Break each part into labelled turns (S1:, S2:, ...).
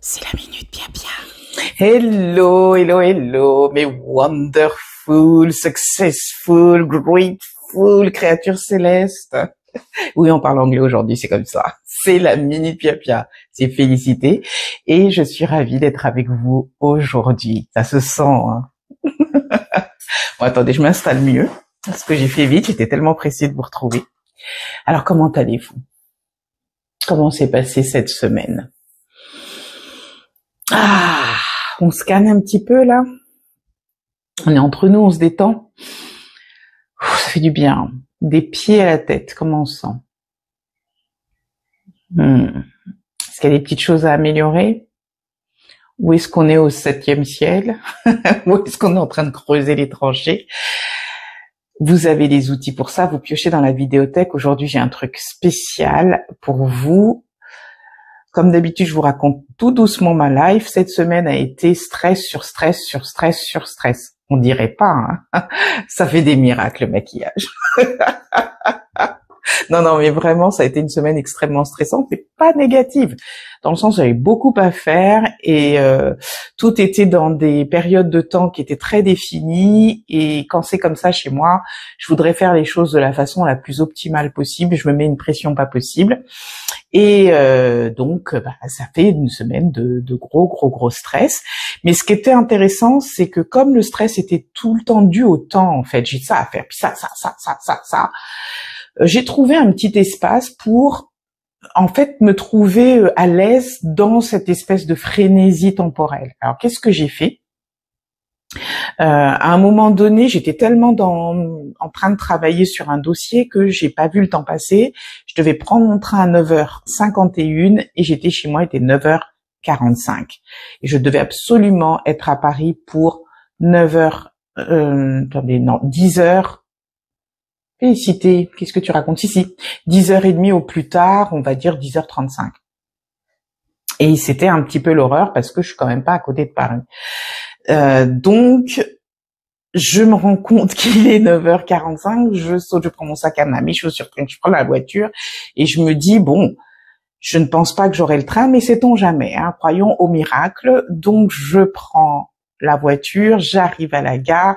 S1: C'est la minute bien bien.
S2: Hello, hello, hello, mes wonderful, successful, grateful créatures célestes. Oui, on parle anglais aujourd'hui, c'est comme ça. C'est la minute pia, c'est félicité. Et je suis ravie d'être avec vous aujourd'hui. Ça se sent, hein. Bon, attendez, je m'installe mieux. Parce que j'ai fait vite, j'étais tellement pressée de vous retrouver. Alors, comment allez-vous? Comment s'est passée cette semaine? Ah, on se calme un petit peu là. On est entre nous, on se détend. Ça fait du bien. Des pieds à la tête, comment on se sent? Est-ce qu'il y a des petites choses à améliorer? Où est-ce qu'on est au 7e ciel? Où est-ce qu'on est en train de creuser les tranchées? Vous avez les outils pour ça, vous piochez dans la vidéothèque. Aujourd'hui, j'ai un truc spécial pour vous. Comme d'habitude, je vous raconte tout doucement ma life. Cette semaine a été stress sur stress sur stress sur stress. On dirait pas, hein. Ça fait des miracles, le maquillage. Non, mais vraiment, ça a été une semaine extrêmement stressante, mais pas négative. Dans le sens où j'avais beaucoup à faire et tout était dans des périodes de temps qui étaient très définies. Et quand c'est comme ça chez moi, je voudrais faire les choses de la façon la plus optimale possible. Je me mets une pression pas possible. Et donc, ça fait une semaine de gros stress. Mais ce qui était intéressant, c'est que comme le stress était tout le temps dû au temps, en fait, j'ai ça à faire, puis ça, j'ai trouvé un petit espace pour, en fait, me trouver à l'aise dans cette espèce de frénésie temporelle. Alors, qu'est-ce que j'ai fait? À un moment donné, j'étais tellement en train de travailler sur un dossier que j'ai pas vu le temps passer. Je devais prendre mon train à 9h51 et j'étais chez moi, il était 9h45. Et je devais absolument être à Paris pour 10h. Félicité, qu'est-ce que tu racontes? Si, 10h30 au plus tard, on va dire 10h35. Et c'était un petit peu l'horreur parce que je suis quand même pas à côté de Paris. Donc, je me rends compte qu'il est 9h45, je saute, je prends mon sac à main, mes chaussures, je prends la voiture et je me dis, bon, je ne pense pas que j'aurai le train, mais sait-on jamais, hein, croyons au miracle. Donc, je prends la voiture, j'arrive à la gare.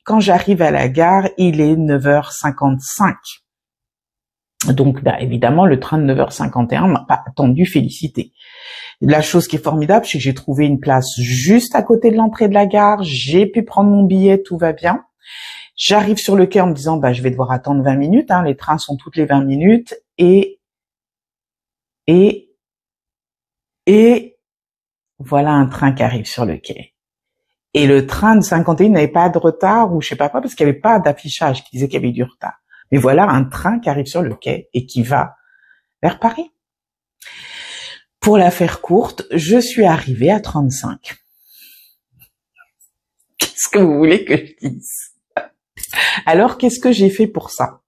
S2: Quand j'arrive à la gare, il est 9h55. Donc, évidemment, le train de 9h51 m'a pas attendu, félicité. La chose qui est formidable, c'est que j'ai trouvé une place juste à côté de l'entrée de la gare. J'ai pu prendre mon billet, tout va bien. J'arrive sur le quai en me disant, je vais devoir attendre 20 minutes. Hein, les trains sont toutes les 20 minutes. Et voilà un train qui arrive sur le quai. Et le train de 51 n'avait pas de retard ou je sais pas quoi, parce qu'il n'y avait pas d'affichage qui disait qu'il y avait du retard. Mais voilà un train qui arrive sur le quai et qui va vers Paris. Pour la faire courte, je suis arrivée à 35. Qu'est-ce que vous voulez que je dise? Alors, qu'est-ce que j'ai fait pour ça?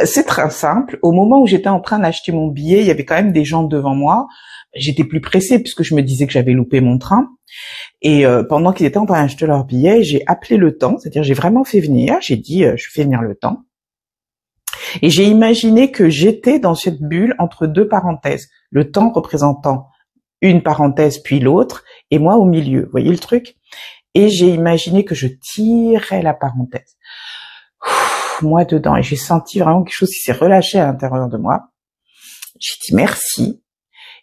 S2: C'est très simple. Au moment où j'étais en train d'acheter mon billet, il y avait quand même des gens devant moi. J'étais plus pressée puisque je me disais que j'avais loupé mon train. Et pendant qu'ils étaient en train d'acheter leur billet, j'ai appelé le temps, c'est-à-dire j'ai vraiment fait venir. J'ai dit, je fais venir le temps. Et j'ai imaginé que j'étais dans cette bulle entre deux parenthèses, le temps représentant une parenthèse puis l'autre, et moi au milieu. Vous voyez le truc? Et j'ai imaginé que je tirais la parenthèse. Moi dedans, et j'ai senti vraiment quelque chose qui s'est relâché à l'intérieur de moi. J'ai dit merci.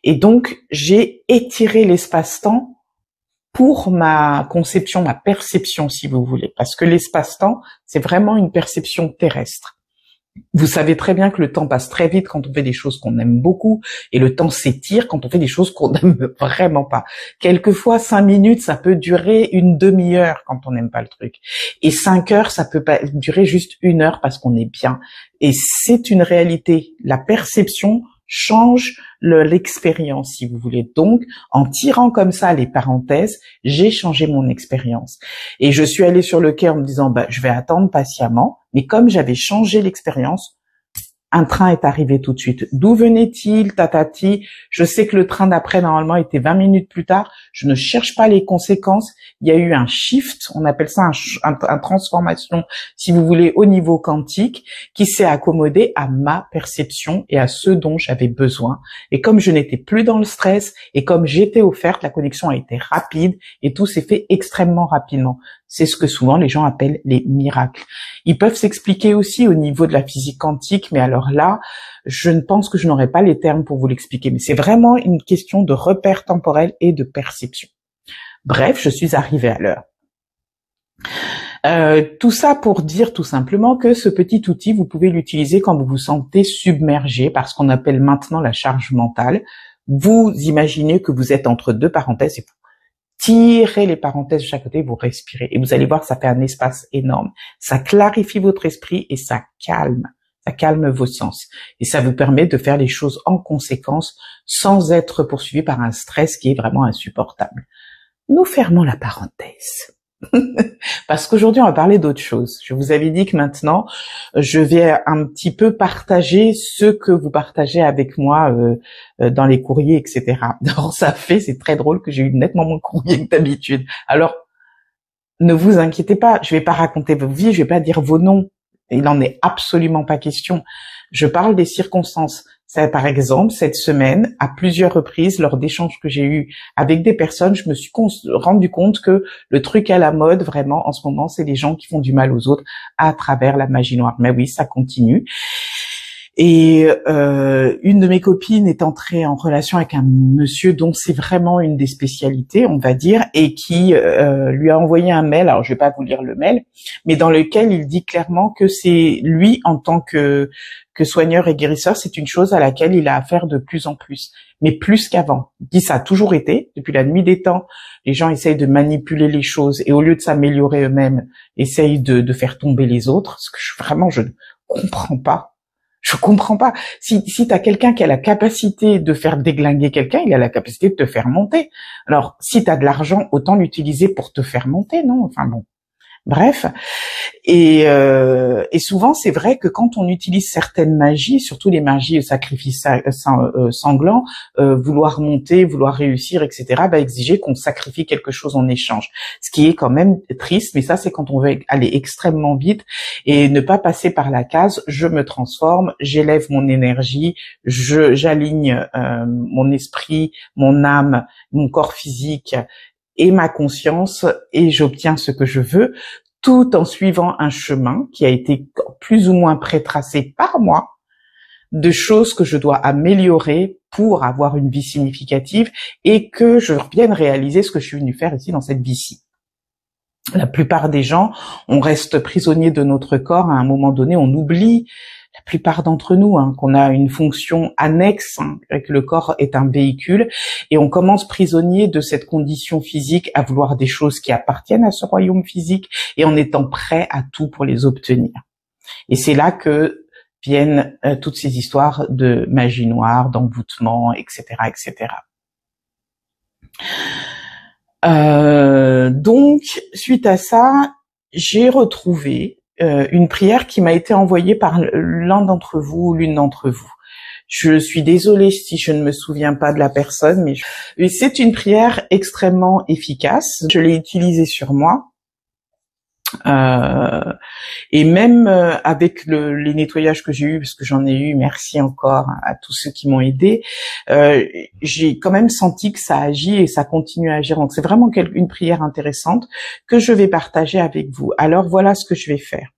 S2: Et donc, j'ai étiré l'espace-temps pour ma conception, ma perception, si vous voulez. Parce que l'espace-temps, c'est vraiment une perception terrestre. Vous savez très bien que le temps passe très vite quand on fait des choses qu'on aime beaucoup et le temps s'étire quand on fait des choses qu'on n'aime vraiment pas. Quelquefois, 5 minutes, ça peut durer une demi-heure quand on n'aime pas le truc. Et 5 heures, ça peut pas durer juste 1 heure parce qu'on est bien. Et c'est une réalité. La perception change l'expérience, si vous voulez. Donc, en tirant comme ça les parenthèses, j'ai changé mon expérience. Et je suis allée sur le quai en me disant, je vais attendre patiemment. Mais comme j'avais changé l'expérience, un train est arrivé tout de suite. D'où venait-il, tatati? Je sais que le train d'après, normalement, était 20 minutes plus tard. Je ne cherche pas les conséquences. Il y a eu un shift, on appelle ça un transformation, si vous voulez, au niveau quantique, qui s'est accommodé à ma perception et à ce dont j'avais besoin. Et comme je n'étais plus dans le stress et comme j'étais offerte, la connexion a été rapide et tout s'est fait extrêmement rapidement. C'est ce que souvent les gens appellent les miracles. Ils peuvent s'expliquer aussi au niveau de la physique quantique, mais alors là, je ne pense que je n'aurai pas les termes pour vous l'expliquer. Mais c'est vraiment une question de repère temporel et de perception. Bref, je suis arrivée à l'heure. Tout ça pour dire tout simplement que ce petit outil, vous pouvez l'utiliser quand vous vous sentez submergé par ce qu'on appelle maintenant la charge mentale. Vous imaginez que vous êtes entre deux parenthèses et vous tirez les parenthèses de chaque côté, vous respirez et vous allez voir que ça fait un espace énorme. Ça clarifie votre esprit et ça calme vos sens. Et ça vous permet de faire les choses en conséquence sans être poursuivi par un stress qui est vraiment insupportable. Nous fermons la parenthèse. Parce qu'aujourd'hui, on va parler d'autre chose. Je vous avais dit que maintenant, je vais un petit peu partager ce que vous partagez avec moi dans les courriers, etc. Alors, c'est très drôle que j'ai eu nettement moins de courriers que d'habitude. Alors, ne vous inquiétez pas, je vais pas raconter vos vies, je vais pas dire vos noms. Il n'en est absolument pas question. Je parle des circonstances. Ça, par exemple, cette semaine, à plusieurs reprises, lors d'échanges que j'ai eus avec des personnes, je me suis rendu compte que le truc à la mode, vraiment, en ce moment, c'est les gens qui font du mal aux autres à travers la magie noire. Mais oui, ça continue. Et une de mes copines est entrée en relation avec un monsieur dont c'est vraiment une des spécialités, on va dire, et qui lui a envoyé un mail. Alors, je vais pas vous lire le mail, mais dans lequel il dit clairement que c'est lui, en tant que soigneur et guérisseur, c'est une chose à laquelle il a affaire de plus en plus, mais plus qu'avant. Il dit ça a toujours été, depuis la nuit des temps, les gens essayent de manipuler les choses et au lieu de s'améliorer eux-mêmes, essayent de faire tomber les autres, ce que je ne comprends pas. Je comprends pas. Si t'as quelqu'un qui a la capacité de faire déglinguer quelqu'un, il a la capacité de te faire monter. Alors, si t'as de l'argent, autant l'utiliser pour te faire monter, non? Enfin bon. Bref, et souvent c'est vrai que quand on utilise certaines magies, surtout les magies sacrifice sanglant, vouloir monter, vouloir réussir, etc., va exiger qu'on sacrifie quelque chose en échange. Ce qui est quand même triste, mais ça c'est quand on veut aller extrêmement vite et ne pas passer par la case je me transforme, j'élève mon énergie, j'aligne mon esprit, mon âme, mon corps physique et ma conscience et j'obtiens ce que je veux, tout en suivant un chemin qui a été plus ou moins prétracé par moi de choses que je dois améliorer pour avoir une vie significative et que je vienne réaliser ce que je suis venu faire ici dans cette vie-ci. La plupart des gens, on reste prisonnier de notre corps, à un moment donné, on oublie, la plupart d'entre nous, qu'on a une fonction annexe, que le corps est un véhicule, et on commence prisonnier de cette condition physique à vouloir des choses qui appartiennent à ce royaume physique, et en étant prêt à tout pour les obtenir. Et c'est là que viennent toutes ces histoires de magie noire, d'envoûtement, etc., etc. Donc, suite à ça, j'ai retrouvé une prière qui m'a été envoyée par l'un d'entre vous ou l'une d'entre vous. Je suis désolée si je ne me souviens pas de la personne, mais c'est une prière extrêmement efficace. Je l'ai utilisée sur moi. Et même avec les nettoyages que j'ai eus, parce que j'en ai eu, merci encore à tous ceux qui m'ont aidé, j'ai quand même senti que ça agit et ça continue à agir. Donc c'est vraiment une prière intéressante que je vais partager avec vous. Alors voilà ce que je vais faire.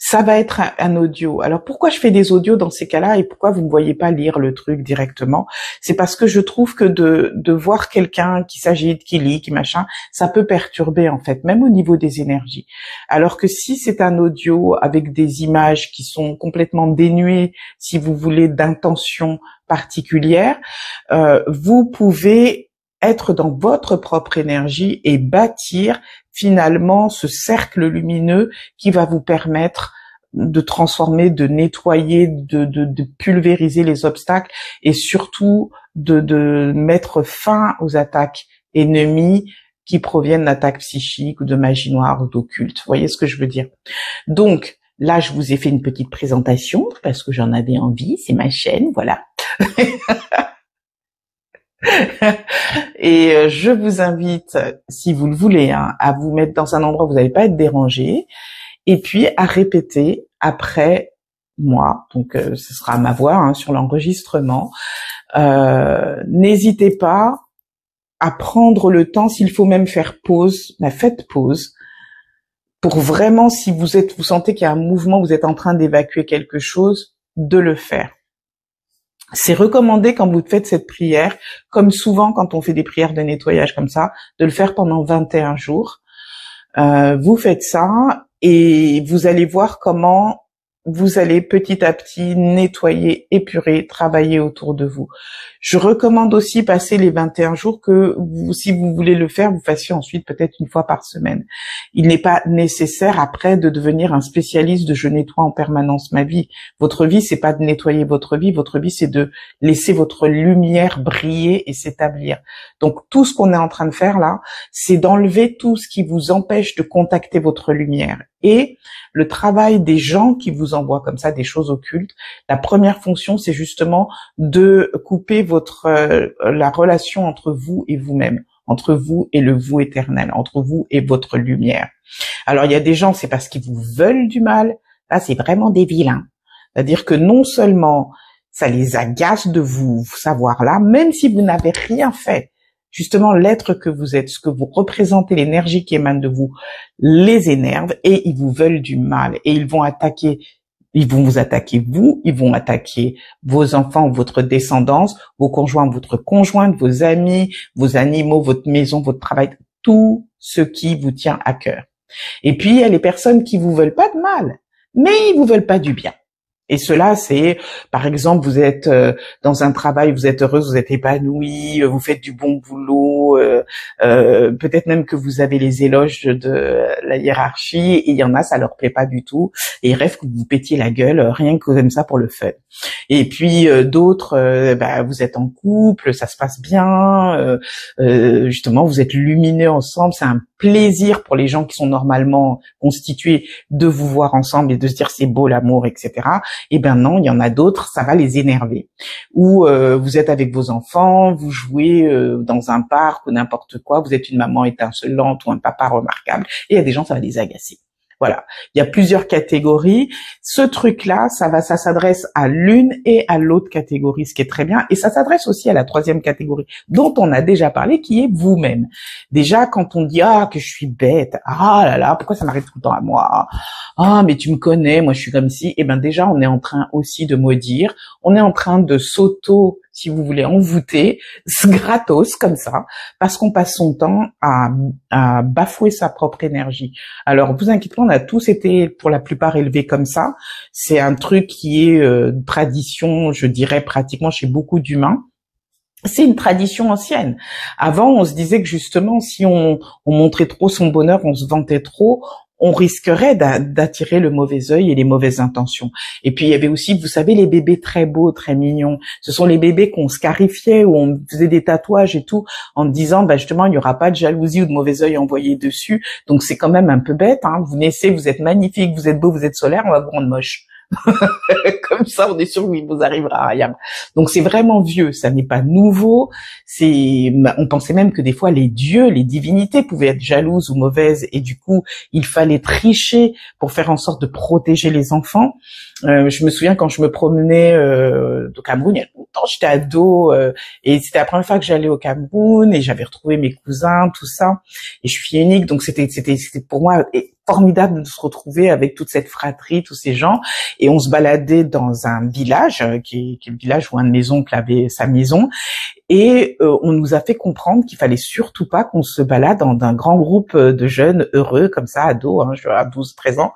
S2: Ça va être un audio. Alors pourquoi je fais des audios dans ces cas-là et pourquoi vous ne voyez pas lire le truc directement? C'est parce que je trouve que de voir quelqu'un qui s'agite, qui lit, qui machin, ça peut perturber en fait, même au niveau des énergies. Alors que si c'est un audio avec des images qui sont complètement dénuées, si vous voulez, d'intention particulière, vous pouvez être dans votre propre énergie et bâtir finalement ce cercle lumineux qui va vous permettre de transformer, de nettoyer, de pulvériser les obstacles et surtout de mettre fin aux attaques ennemies qui proviennent d'attaques psychiques ou de magie noire ou d'occulte. Vous voyez ce que je veux dire? Donc, Là, je vous ai fait une petite présentation parce que j'en avais envie, c'est ma chaîne, voilà. Et je vous invite, si vous le voulez, hein, à vous mettre dans un endroit où vous n'allez pas être dérangé, et puis à répéter après moi. Donc, ce sera ma voix hein, sur l'enregistrement. N'hésitez pas à prendre le temps, s'il faut même faire pause, faites pause, pour vraiment, si vous sentez qu'il y a un mouvement, vous êtes en train d'évacuer quelque chose, de le faire. C'est recommandé quand vous faites cette prière, comme souvent quand on fait des prières de nettoyage comme ça, de le faire pendant 21 jours. Vous faites ça et vous allez voir comment vous allez petit à petit nettoyer, épurer, travailler autour de vous. Je recommande aussi passer les 21 jours que vous, si vous voulez le faire, vous fassiez ensuite peut-être une fois par semaine. Il n'est pas nécessaire après de devenir un spécialiste de je nettoie en permanence ma vie. Votre vie, c'est pas de nettoyer votre vie c'est de laisser votre lumière briller et s'établir. Donc tout ce qu'on est en train de faire là, c'est d'enlever tout ce qui vous empêche de contacter votre lumière. Et le travail des gens qui vous envoient comme ça des choses occultes, la première fonction, c'est justement de couper la relation entre vous et vous-même, entre vous et le vous éternel, entre vous et votre lumière. Alors, il y a des gens, c'est parce qu'ils vous veulent du mal. Là, c'est vraiment des vilains. C'est-à-dire que non seulement ça les agace de vous savoir là, même si vous n'avez rien fait, justement, l'être que vous êtes, ce que vous représentez, l'énergie qui émane de vous, les énerve et ils vous veulent du mal. Et ils vont vous attaquer vous, ils vont attaquer vos enfants, votre descendance, vos conjoints, votre conjointe, vos amis, vos animaux, votre maison, votre travail, tout ce qui vous tient à cœur. Et puis, il y a les personnes qui vous veulent pas de mal, mais ils vous veulent pas du bien. Et cela, c'est, par exemple, vous êtes dans un travail, vous êtes heureuse, vous êtes épanouie, vous faites du bon boulot, peut-être même que vous avez les éloges de la hiérarchie, et il y en a, ça leur plaît pas du tout, et ils rêvent que vous pétiez la gueule, rien que comme ça pour le fun. Et puis d'autres, vous êtes en couple, ça se passe bien, justement, vous êtes lumineux ensemble, c'est un plaisir pour les gens qui sont normalement constitués de vous voir ensemble et de se dire c'est beau l'amour, etc. Eh ben non, il y en a d'autres, ça va les énerver. Ou vous êtes avec vos enfants, vous jouez dans un parc ou n'importe quoi, vous êtes une maman étincelante ou un papa remarquable, et il y a des gens, ça va les agacer. Voilà, il y a plusieurs catégories. Ce truc-là, ça s'adresse à l'une et à l'autre catégorie, ce qui est très bien. Et ça s'adresse aussi à la troisième catégorie, dont on a déjà parlé, qui est vous-même. Déjà, quand on dit « Ah, que je suis bête, ah là là, pourquoi ça m'arrive tout le temps à moi ? Ah, mais tu me connais, moi je suis comme si... » Eh ben déjà, on est en train aussi de maudire, on est en train de si vous voulez, envoûter, gratos, comme ça, parce qu'on passe son temps à bafouer sa propre énergie. Alors, vous inquiétez pas, on a tous été, pour la plupart, élevés comme ça. C'est un truc qui est tradition, je dirais, pratiquement chez beaucoup d'humains. C'est une tradition ancienne. Avant, on se disait que justement, si on montrait trop son bonheur, on se vantait trop, on risquerait d'attirer le mauvais œil et les mauvaises intentions. Et puis il y avait aussi, vous savez, les bébés très beaux, très mignons. Ce sont les bébés qu'on scarifiait, où on faisait des tatouages et tout, en disant, justement, il n'y aura pas de jalousie ou de mauvais œil envoyé dessus. Donc c'est quand même un peu bête, hein. Vous naissez, vous êtes magnifique, vous êtes beau, vous êtes solaire, on va vous rendre moche. Comme ça, on est sûr qu'il vous arrivera rien. Donc c'est vraiment vieux, ça n'est pas nouveau. On pensait même que des fois les dieux, les divinités pouvaient être jalouses ou mauvaises, et du coup il fallait tricher pour faire en sorte de protéger les enfants. Je me souviens quand je me promenais au Cameroun, il y a longtemps, j'étais ado, et c'était la première fois que j'allais au Cameroun, et j'avais retrouvé mes cousins, tout ça, et je suis unique, donc c'était pour moi formidable de se retrouver avec toute cette fratrie, tous ces gens, et on se baladait dans un village, qui est le village où un de mes oncles avait sa maison, et on nous a fait comprendre qu'il fallait surtout pas qu'on se balade dans un grand groupe de jeunes heureux, comme ça, ados, à 12-13 ans,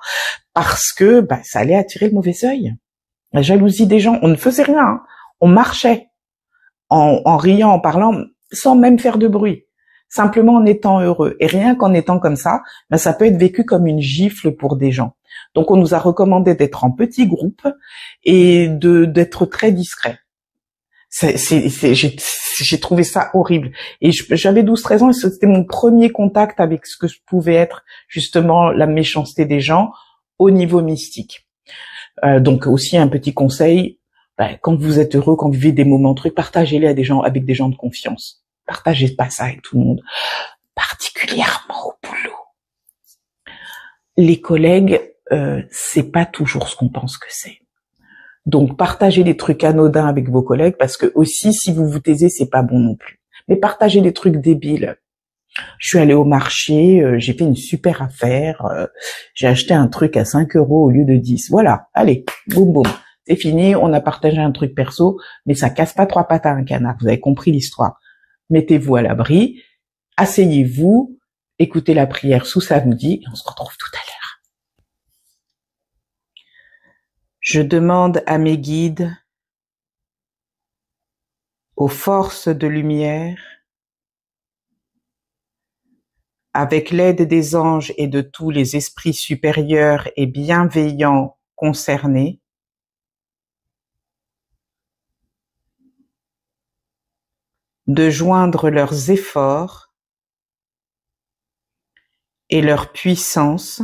S2: parce que ça allait attirer le mauvais œil, la jalousie des gens. On ne faisait rien, hein. On marchait en riant, en parlant, sans même faire de bruit, simplement en étant heureux. Et rien qu'en étant comme ça peut être vécu comme une gifle pour des gens. Donc on nous a recommandé d'être en petits groupes et d'être très discret. J'ai trouvé ça horrible. Et j'avais 12-13 ans, et c'était mon premier contact avec ce que pouvait être justement la méchanceté des gens. au niveau mystique. Donc aussi un petit conseil, quand vous êtes heureux, quand vous vivez des moments trucs, partagez-les avec des gens de confiance. Partagez pas ça avec tout le monde, particulièrement au boulot. Les collègues, c'est pas toujours ce qu'on pense que c'est. Donc partagez des trucs anodins avec vos collègues, parce que aussi si vous vous taisez, c'est pas bon non plus. Mais partagez des trucs débiles. Je suis allée au marché, j'ai fait une super affaire, j'ai acheté un truc à 5 € au lieu de 10. Voilà, allez, boum boum, c'est fini, on a partagé un truc perso, mais ça casse pas trois pattes à un canard, vous avez compris l'histoire. Mettez-vous à l'abri, asseyez-vous, écoutez la prière sous samedi, et on se retrouve tout à l'heure. Je demande à mes guides, aux forces de lumière, avec l'aide des anges et de tous les esprits supérieurs et bienveillants concernés, de joindre leurs efforts et leur puissance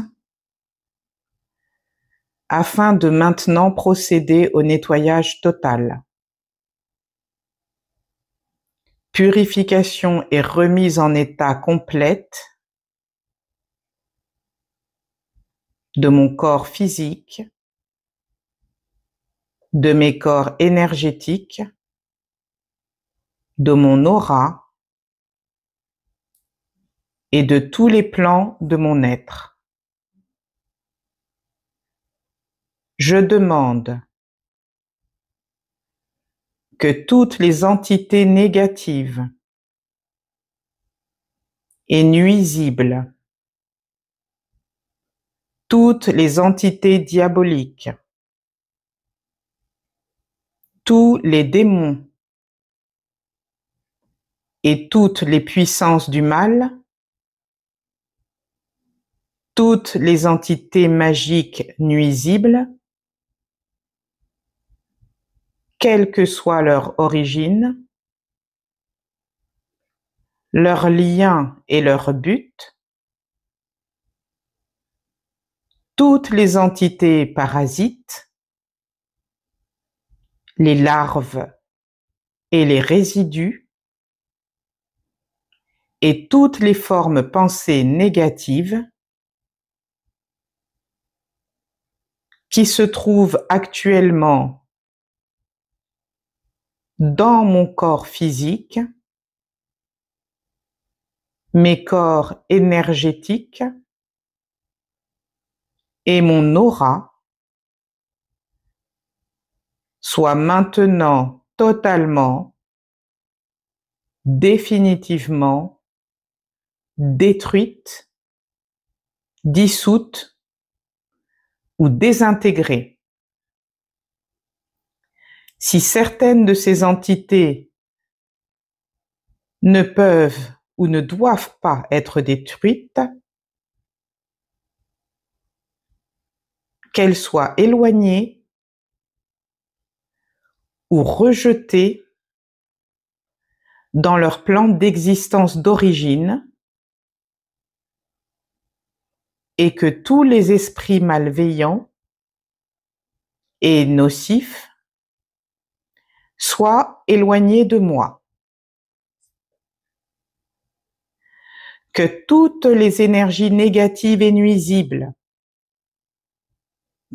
S2: afin de maintenant procéder au nettoyage total. Purification et remise en état complète de mon corps physique, de mes corps énergétiques, de mon aura et de tous les plans de mon être. Je demande que toutes les entités négatives et nuisibles, toutes les entités diaboliques, tous les démons et toutes les puissances du mal, toutes les entités magiques nuisibles, quelle que soit leur origine, leur lien et leur but, toutes les entités parasites, les larves et les résidus, et toutes les formes pensées négatives qui se trouvent actuellement dans mon corps physique, mes corps énergétiques et mon aura, soient maintenant totalement, définitivement détruites, dissoutes ou désintégrées. Si certaines de ces entités ne peuvent ou ne doivent pas être détruites, qu'elles soient éloignées ou rejetées dans leur plan d'existence d'origine, et que tous les esprits malveillants et nocifs soient éloignés de moi. Que toutes les énergies négatives et nuisibles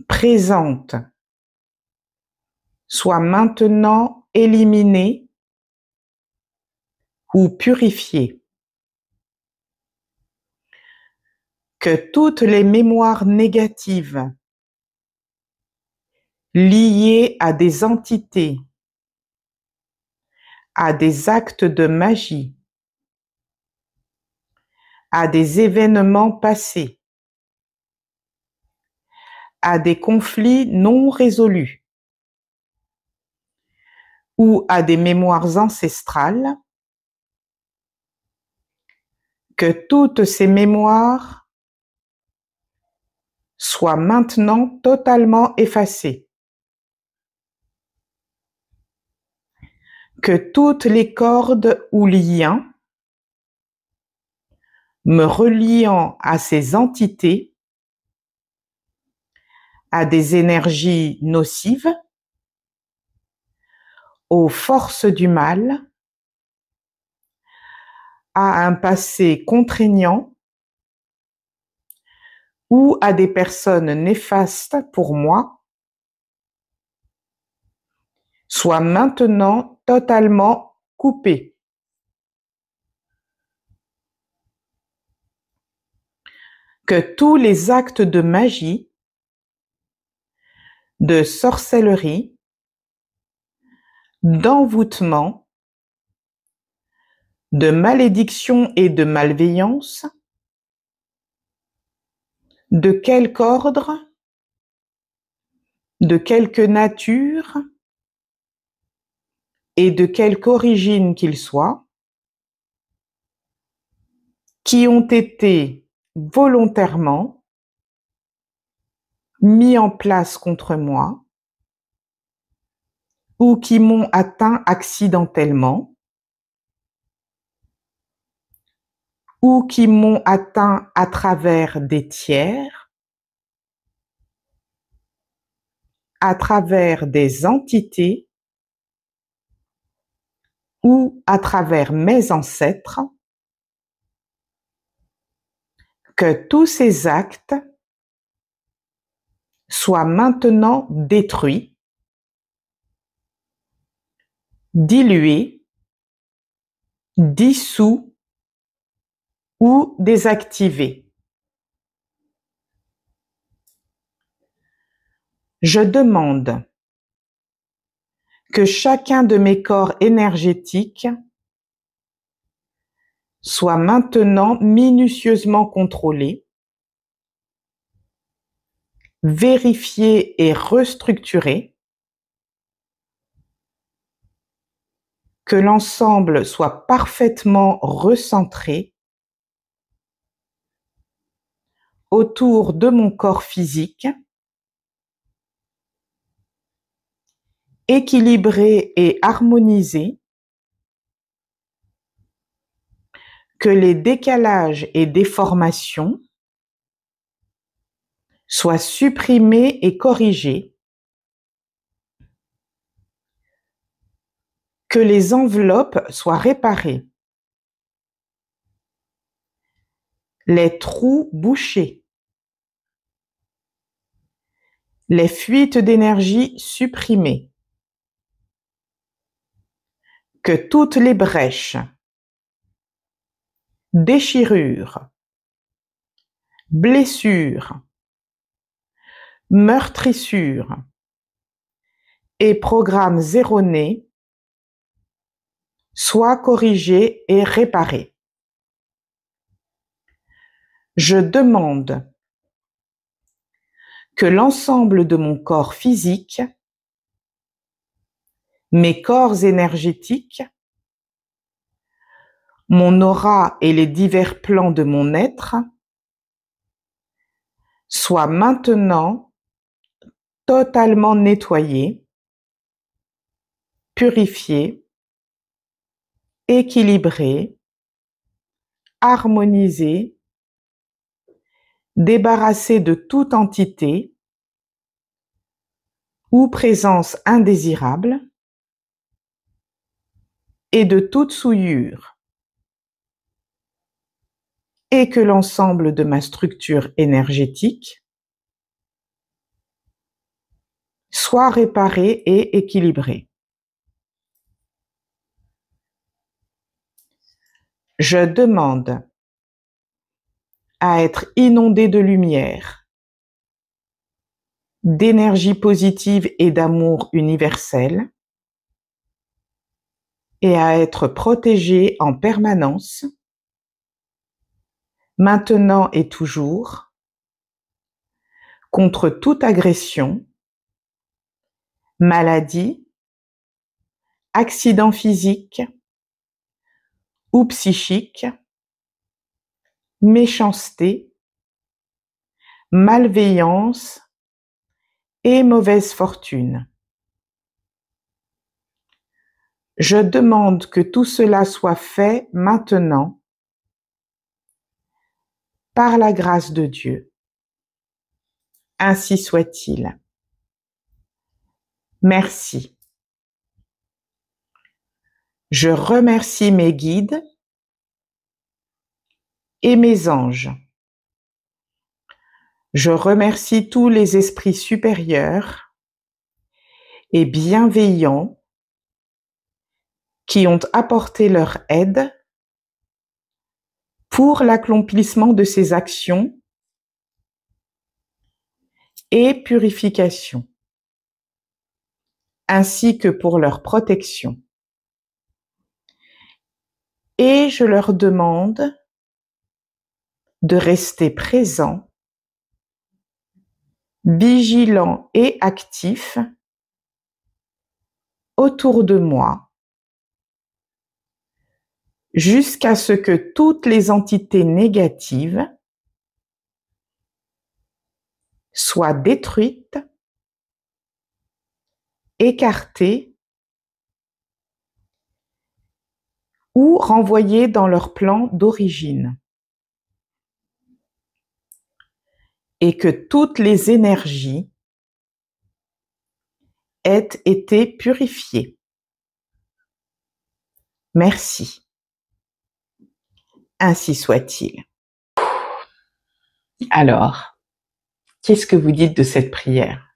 S2: présentes soient maintenant éliminées ou purifiées. Que toutes les mémoires négatives liées à des entités, à des actes de magie, à des événements passés, à des conflits non résolus ou à des mémoires ancestrales, que toutes ces mémoires soient maintenant totalement effacées. Que toutes les cordes ou liens me reliant à ces entités à des énergies nocives, aux forces du mal, à un passé contraignant ou à des personnes néfastes pour moi, soit maintenant totalement coupé. Que tous les actes de magie, de sorcellerie, d'envoûtement, de malédiction et de malveillance, de quelque ordre, de quelque nature et de quelque origine qu'ils soient, qui ont été volontairement mis en place contre moi ou qui m'ont atteint accidentellement ou qui m'ont atteint à travers des tiers, à travers des entités ou à travers mes ancêtres, que tous ces actes soient maintenant détruits, dilués, dissous ou désactivés. Je demande que chacun de mes corps énergétiques soit maintenant minutieusement contrôlé, vérifié et restructuré, que l'ensemble soit parfaitement recentré autour de mon corps physique, équilibré et harmonisé, que les décalages et déformations soient supprimés et corrigés, que les enveloppes soient réparées, les trous bouchés, les fuites d'énergie supprimées, que toutes les brèches, déchirures, blessures, meurtrissures et programmes erronés soient corrigés et réparés. Je demande que l'ensemble de mon corps physique, mes corps énergétiques, mon aura et les divers plans de mon être soient maintenant totalement nettoyés, purifiés, équilibrés, harmonisés, débarrassés de toute entité ou présence indésirable et de toute souillure, et que l'ensemble de ma structure énergétique soit réparé et équilibré. Je demande à être inondé de lumière, d'énergie positive et d'amour universel, et à être protégé en permanence, maintenant et toujours, contre toute agression, maladie, accident physique ou psychique, méchanceté, malveillance et mauvaise fortune. Je demande que tout cela soit fait maintenant par la grâce de Dieu. Ainsi soit-il. Merci. Je remercie mes guides et mes anges. Je remercie tous les esprits supérieurs et bienveillants qui ont apporté leur aide pour l'accomplissement de ces actions et purification, ainsi que pour leur protection. Et je leur demande de rester présents, vigilants et actifs autour de moi, jusqu'à ce que toutes les entités négatives soient détruites, écartées ou renvoyées dans leur plan d'origine, et que toutes les énergies aient été purifiées. Merci. Ainsi soit-il. Alors, qu'est-ce que vous dites de cette prière?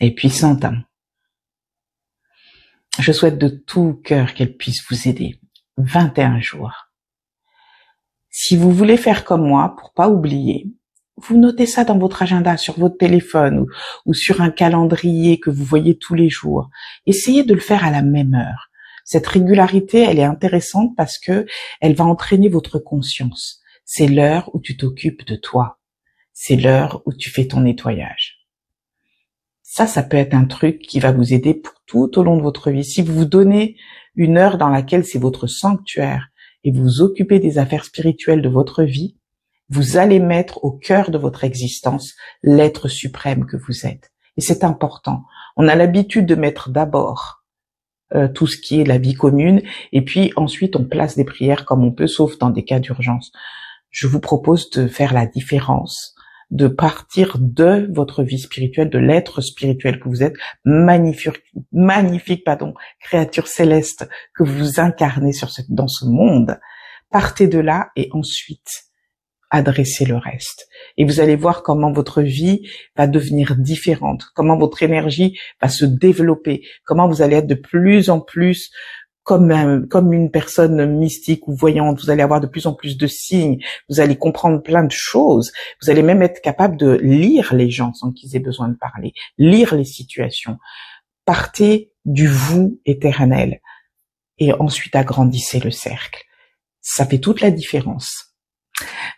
S2: Elle est puissante, hein? Je souhaite de tout cœur qu'elle puisse vous aider. 21 jours. Si vous voulez faire comme moi, pour pas oublier, vous notez ça dans votre agenda, sur votre téléphone ou sur un calendrier que vous voyez tous les jours. Essayez de le faire à la même heure. Cette régularité, elle est intéressante parce que elle va entraîner votre conscience. C'est l'heure où tu t'occupes de toi. C'est l'heure où tu fais ton nettoyage. Ça peut être un truc qui va vous aider pour tout au long de votre vie. Si vous vous donnez une heure dans laquelle c'est votre sanctuaire et vous vous occupez des affaires spirituelles de votre vie, vous allez mettre au cœur de votre existence l'être suprême que vous êtes. Et c'est important. On a l'habitude de mettre d'abord tout ce qui est la vie commune, et puis ensuite on place des prières comme on peut, sauf dans des cas d'urgence. Je vous propose de faire la différence, de partir de votre vie spirituelle, de l'être spirituel que vous êtes, magnifique, créature céleste que vous incarnez dans ce monde. Partez de là et ensuite adressez le reste. Et vous allez voir comment votre vie va devenir différente, comment votre énergie va se développer, comment vous allez être de plus en plus comme une personne mystique ou voyante. Vous allez avoir de plus en plus de signes, vous allez comprendre plein de choses, vous allez même être capable de lire les gens sans qu'ils aient besoin de parler, lire les situations. Partez du vous éternel et ensuite agrandissez le cercle. Ça fait toute la différence.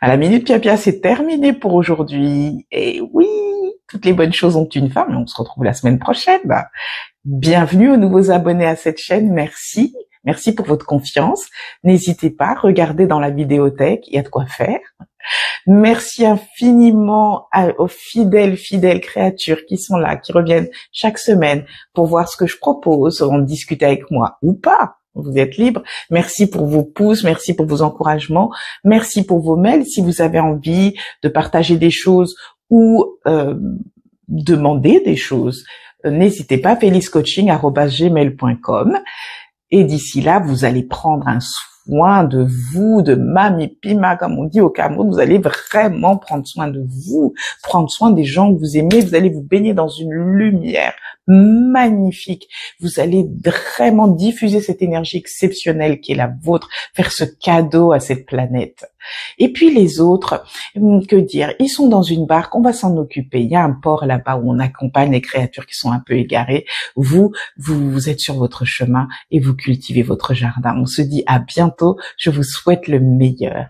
S2: À la Minute Pia, c'est terminé pour aujourd'hui. Et oui, toutes les bonnes choses ont une fin, mais on se retrouve la semaine prochaine. Bienvenue aux nouveaux abonnés à cette chaîne, merci. Merci pour votre confiance. N'hésitez pas, regardez dans la vidéothèque, il y a de quoi faire. Merci infiniment aux fidèles créatures qui sont là, qui reviennent chaque semaine pour voir ce que je propose, en discuter avec moi ou pas. Vous êtes libre. Merci pour vos pouces, merci pour vos encouragements, merci pour vos mails. Si vous avez envie de partager des choses ou demander des choses, n'hésitez pas, feliscoaching@gmail.com. Et d'ici là, vous allez prendre un soin de vous, de Mami Pima, comme on dit au Cameroun. Vous allez vraiment prendre soin de vous, prendre soin des gens que vous aimez. Vous allez vous baigner dans une lumière magnifique. Vous allez vraiment diffuser cette énergie exceptionnelle qui est la vôtre, faire ce cadeau à cette planète. Et puis les autres, que dire, ils sont dans une barque, on va s'en occuper. Il y a un port là-bas où on accompagne les créatures qui sont un peu égarées. Vous êtes sur votre chemin et vous cultivez votre jardin. On se dit à bientôt. Je vous souhaite le meilleur.